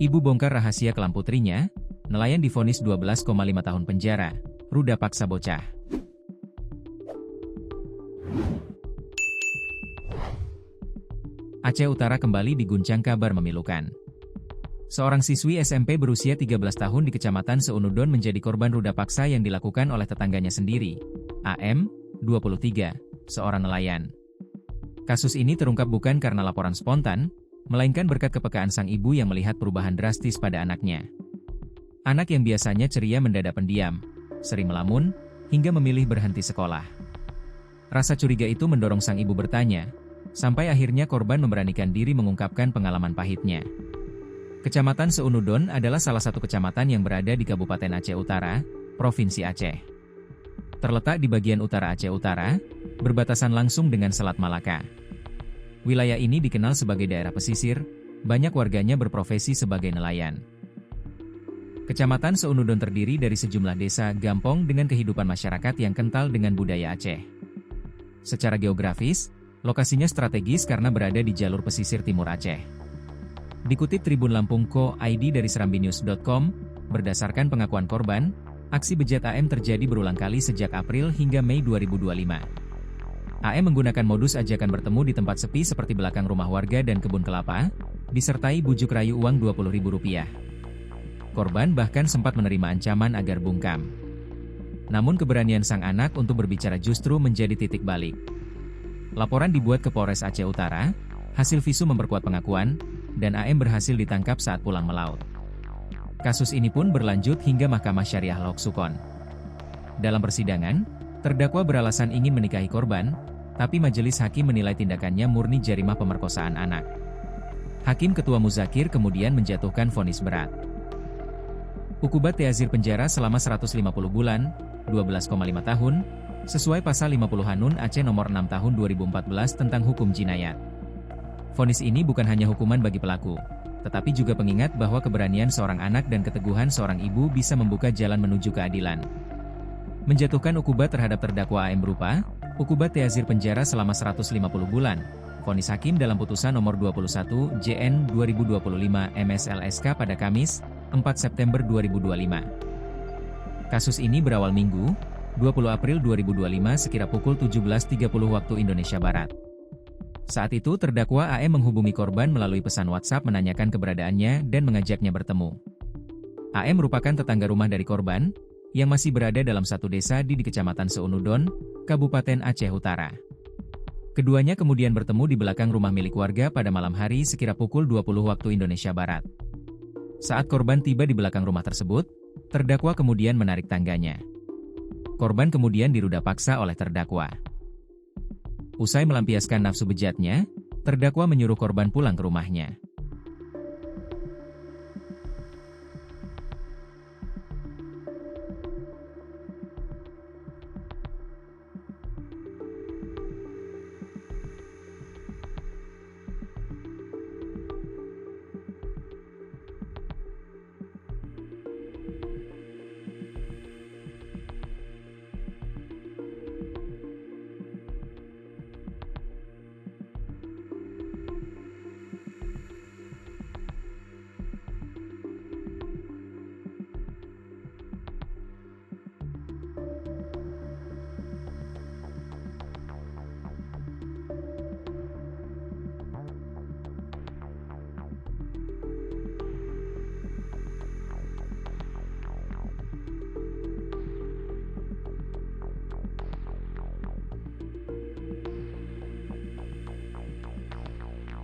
Ibu bongkar rahasia kelam putrinya, nelayan divonis 12,5 tahun penjara, ruda paksa bocah. Aceh Utara kembali diguncang kabar memilukan. Seorang siswi SMP berusia 13 tahun di Kecamatan Seunudon menjadi korban ruda paksa yang dilakukan oleh tetangganya sendiri, AM, 23, seorang nelayan. Kasus ini terungkap bukan karena laporan spontan, melainkan berkat kepekaan sang ibu yang melihat perubahan drastis pada anaknya. Anak yang biasanya ceria mendadak pendiam, sering melamun, hingga memilih berhenti sekolah. Rasa curiga itu mendorong sang ibu bertanya, sampai akhirnya korban memberanikan diri mengungkapkan pengalaman pahitnya. Kecamatan Seunudon adalah salah satu kecamatan yang berada di Kabupaten Aceh Utara, Provinsi Aceh. Terletak di bagian utara Aceh Utara, berbatasan langsung dengan Selat Malaka. Wilayah ini dikenal sebagai daerah pesisir, banyak warganya berprofesi sebagai nelayan. Kecamatan Seunudon terdiri dari sejumlah desa gampong dengan kehidupan masyarakat yang kental dengan budaya Aceh. Secara geografis, lokasinya strategis karena berada di jalur pesisir timur Aceh. Dikutip Tribun Lampung.co.id dari serambinews.com, berdasarkan pengakuan korban, aksi bejat AM terjadi berulang kali sejak April hingga Mei 2025. AM menggunakan modus ajakan bertemu di tempat sepi seperti belakang rumah warga dan kebun kelapa, disertai bujuk rayu uang Rp20.000. Korban bahkan sempat menerima ancaman agar bungkam. Namun keberanian sang anak untuk berbicara justru menjadi titik balik. Laporan dibuat ke Polres Aceh Utara, hasil visum memperkuat pengakuan, dan AM berhasil ditangkap saat pulang melaut. Kasus ini pun berlanjut hingga Mahkamah Syariah Lok Sukon. Dalam persidangan, terdakwa beralasan ingin menikahi korban, tapi majelis hakim menilai tindakannya murni jarimah pemerkosaan anak. Hakim Ketua Muzakir kemudian menjatuhkan vonis berat. Hukuman ta'zir penjara selama 150 bulan, 12,5 tahun, sesuai pasal 50 Hanun Aceh nomor 6 tahun 2014 tentang hukum jinayat. Vonis ini bukan hanya hukuman bagi pelaku, tetapi juga pengingat bahwa keberanian seorang anak dan keteguhan seorang ibu bisa membuka jalan menuju keadilan. Menjatuhkan hukuman terhadap terdakwa AM berupa, hukuman ta'zir penjara selama 150 bulan, vonis hakim dalam putusan nomor 21 JN 2025 MSLSK pada Kamis, 4 September 2025. Kasus ini berawal Minggu, 20 April 2025 sekira pukul 17.30 waktu Indonesia Barat. Saat itu terdakwa AM menghubungi korban melalui pesan WhatsApp menanyakan keberadaannya dan mengajaknya bertemu. AM merupakan tetangga rumah dari korban, yang masih berada dalam satu desa di Kecamatan Seunudon, Kabupaten Aceh Utara. Keduanya kemudian bertemu di belakang rumah milik warga pada malam hari sekira pukul 20 waktu Indonesia Barat. Saat korban tiba di belakang rumah tersebut, terdakwa kemudian menarik tangganya. Korban kemudian diruda paksa oleh terdakwa. Usai melampiaskan nafsu bejatnya, terdakwa menyuruh korban pulang ke rumahnya.